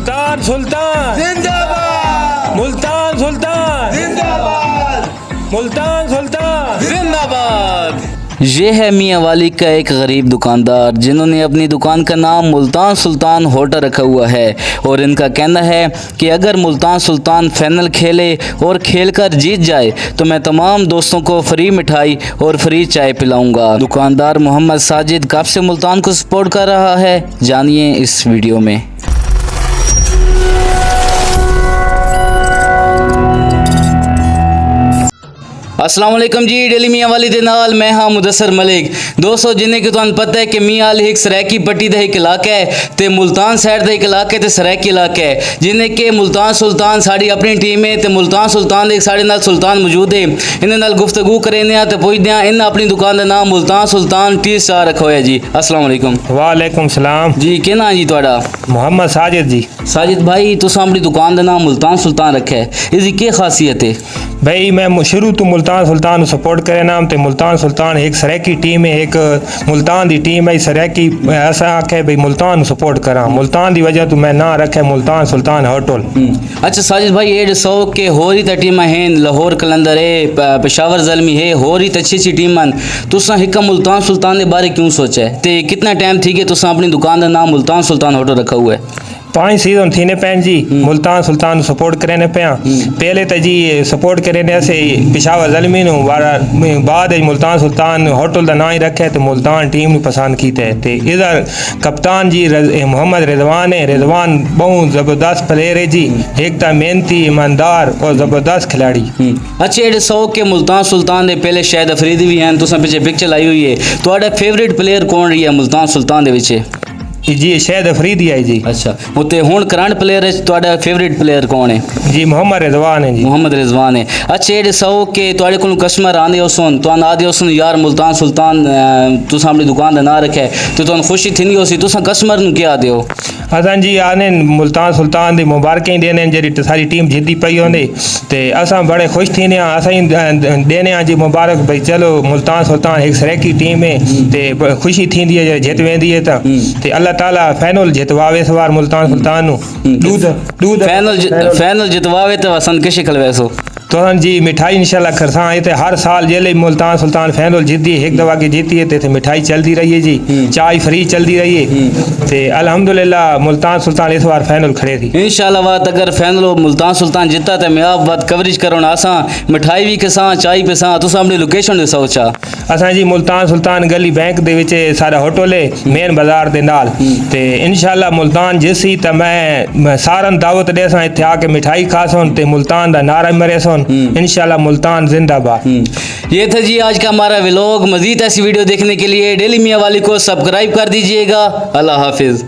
मुल्तान सुल्तान जिंदाबाद, मुल्तान सुल्तान जिंदाबाद, मुल्तान सुल्तान जिंदाबाद। ये है मियाँ वाली का एक गरीब दुकानदार जिन्होंने अपनी दुकान का नाम मुल्तान सुल्तान होटल रखा हुआ है और इनका कहना है कि अगर मुल्तान सुल्तान फाइनल खेले और खेलकर जीत जाए तो मैं तमाम दोस्तों को फ्री मिठाई और फ्री चाय पिलाऊंगा। दुकानदार मोहम्मद साजिद कब से मुल्तान को सपोर्ट कर रहा है, जानिए इस वीडियो में। अस्सलाम वालेकुम जी, डेली मियाँ वाली दे नाल मैं हाँ मुदस्सर मलिक। दोस्तों जिन्हें कि तुहानू पता है कि मियाँ वाली एक सरायकी पट्टी का एक इलाका है ते मुल्तान साइड का एक इलाका है ते सरायकी इलाका है जिन्हें कि मुल्तान सुल्तान साड़ी अपनी टीम है ते मुल्तान सुल्तान एक साढ़े नाल सुल्तान मौजूद है। इन्हें नाल गुफ्तगू करें तो पुछते हैं इन्हें अपनी दुकान का नाम मुल्तान सुल्तान टी स्टार रखा हुआ है जी। अस्सलाम वालेकुम। वालेकुम सलाम जी क्या नाम जी थोड़ा? मोहम्मद साजिद जी। साजिद भाई तुसा अपनी दुकान का नाम मुल्तान सुल्तान रखा है, इसकी क्या खासियत है? भाई मैं शुरू तो मुल्तान सुल्तान सपोर्ट करे नाम ते मुल्तान सुल्तान एक सरायकी टीम है, एक मुल्तान दी टीम है सरायकी। ऐसा आखे भाई मुल्तान सपोर्ट करा, मुल्तान दी वजह तो मैं ना रखे मुल्तान सुल्तान होटल। अच्छा साजिद भाई ये सौ के होर ही टीम हैं, लाहौर कलंदर है, पेशावर जलमी है, होर ही अच्छी अच्छी टीम तुसा एक मुल्तान सुल्तान के बारे क्यों सोचा है ते कितना टाइम थी कि तुसा अपनी दुकान का नाम मुल्तान सुल्तान होटल रखा हुआ है? 5 सीजन थी ने पैन जी मुल्तान सुल्तान सपोर्ट करे ने पिया। पहले तो जी सपोर्ट करे ने ऐसे पेशावर जलमी नु बाद मुल्तान सुल्तान होटल का ना ही रखे तो मुल्तान टीम नु पसंद कीते है। ते इधर कप्तान जी मोहम्मद रिजवान है, रिजवान बहुत जबरदस्त प्लेयर है जी, एक तो मेहनती ईमानदार और जबरदस्त खिलाड़ी। अच्छा ये 100 के मुल्तान सुल्तान दे पहले शायद अफरीदी भी हैं, तुसा पीछे पिक्चर लाई हुई है, तुम्हारा फेवरेट प्लेयर कौन रही है मुल्तान सुल्तान दे विच? जी शायद अफरीदी है जी। अच्छा उत्ते हुण करंट प्लेयर है तुम्हारा फेवरेट प्लेयर कौन है? जी मोहम्मद रिजवान है जी। मोहम्मद रिजवान है। अच्छा ये 100 के तुहाडे कोल कस्टमर आंदे हो सुन तो आंदे हो सुन यार मुल्तान सुल्तान तुसा अपनी दुकान का नाम रखा है तो तुहानू खुशी थींदी हो सी, तुसा कस्टमर नु क्या दियो? असां जी आने मुल्तान सुल्तान दी मुबारकें देने जी सारी टीम जीती पई होंदी ते असां बड़े खुश थीने असां देने जी मुबारक भाई चलो मुल्तान सुल्तान एक सरायकी टीम है ते खुशी थींदी है जीत वेंदी है ते अल्लाह ताला फाइनल जितवावे सवार मुल्तान सुल्तान नु दूध फाइनल जितवावे तो वसन किश खलवेसो तो जी मिठाई इंशाल्लाह खरसा आई थे हर साल जेले मुल्तान सुल्तान फाइनल जीती है, एक दफा की जीती है ते मिठाई चलती रही है जी, चाय फ्री चलती रही है ते अल्हम्दुलिल्लाह मुल्तान सुल्तान इस बार फाइनल खड़े थी। इंशाल्लाह बात अगर फाइनल मुल्तान सुल्तान जीता तो मैं आप बात कवरेज करो ना आसा मिठाई भी किसा चाय पिसा तुसा अपनी लोकेशन दसो। चा असा जी मुल्तान सुल्तान गली बैंक दे विच सारा होटल है मेन बाजार दे नाल ते इंशाल्लाह मुल्तान जिसी तो मैं सारन दावत दे सा इत्थे आके मिठाई खासन ते मुल्तान दा नारा मरे सन इंशाल्लाह मुल्तान जिंदाबाद। ये था जी आज का हमारा व्लॉग। मजीद ऐसी वीडियो देखने के लिए डेली मियाँ वाली को सब्सक्राइब कर दीजिएगा। अल्लाह हाफिज।